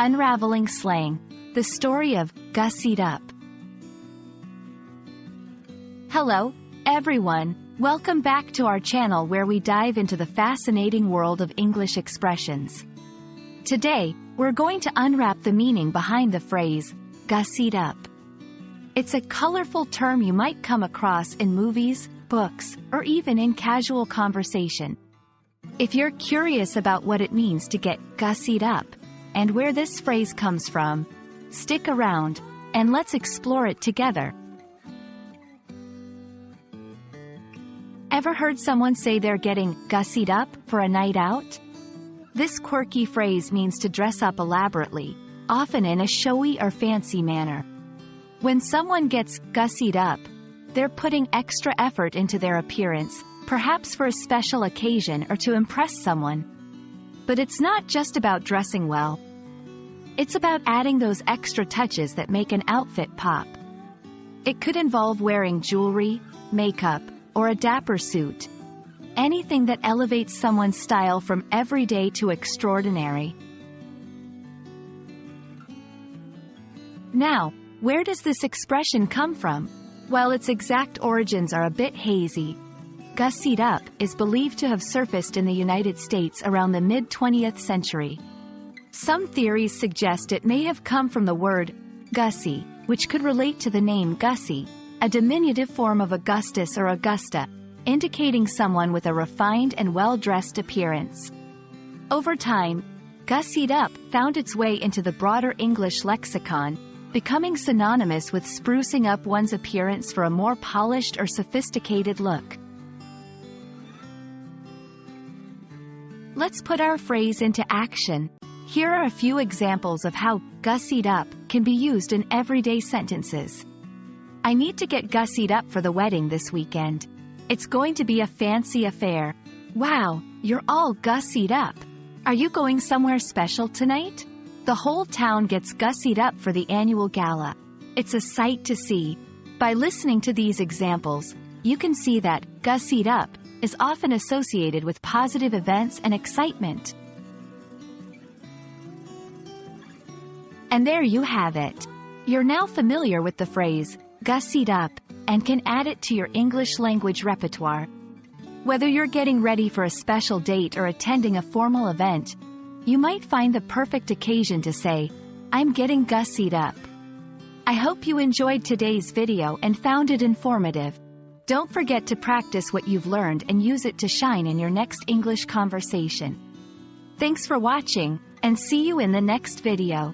Unraveling Slang, the story of Gussied Up. Hello, everyone. Welcome back to our channel where we dive into the fascinating world of English expressions. Today, we're going to unwrap the meaning behind the phrase, gussied up. It's a colorful term you might come across in movies, books, or even in casual conversation. If you're curious about what it means to get gussied up, and where this phrase comes from, stick around, and let's explore it together. Ever heard someone say they're getting gussied up for a night out? This quirky phrase means to dress up elaborately, often in a showy or fancy manner. When someone gets gussied up, they're putting extra effort into their appearance, perhaps for a special occasion or to impress someone. But it's not just about dressing well. It's about adding those extra touches that make an outfit pop. It could involve wearing jewelry, makeup, or a dapper suit. Anything that elevates someone's style from everyday to extraordinary. Now, where does this expression come from? While its exact origins are a bit hazy, gussied up is believed to have surfaced in the United States around the mid-20th century. Some theories suggest it may have come from the word Gussie, which could relate to the name Gussie, a diminutive form of Augustus or Augusta, indicating someone with a refined and well-dressed appearance. Over time, gussied up found its way into the broader English lexicon, becoming synonymous with sprucing up one's appearance for a more polished or sophisticated look. Let's put our phrase into action. Here are a few examples of how gussied up can be used in everyday sentences. I need to get gussied up for the wedding this weekend. It's going to be a fancy affair. Wow, you're all gussied up. Are you going somewhere special tonight? The whole town gets gussied up for the annual gala. It's a sight to see. By listening to these examples, you can see that gussied up is often associated with positive events and excitement. And there you have it. You're now familiar with the phrase, gussied up, and can add it to your English language repertoire. Whether you're getting ready for a special date or attending a formal event, you might find the perfect occasion to say, I'm getting gussied up. I hope you enjoyed today's video and found it informative. Don't forget to practice what you've learned and use it to shine in your next English conversation. Thanks for watching, and see you in the next video.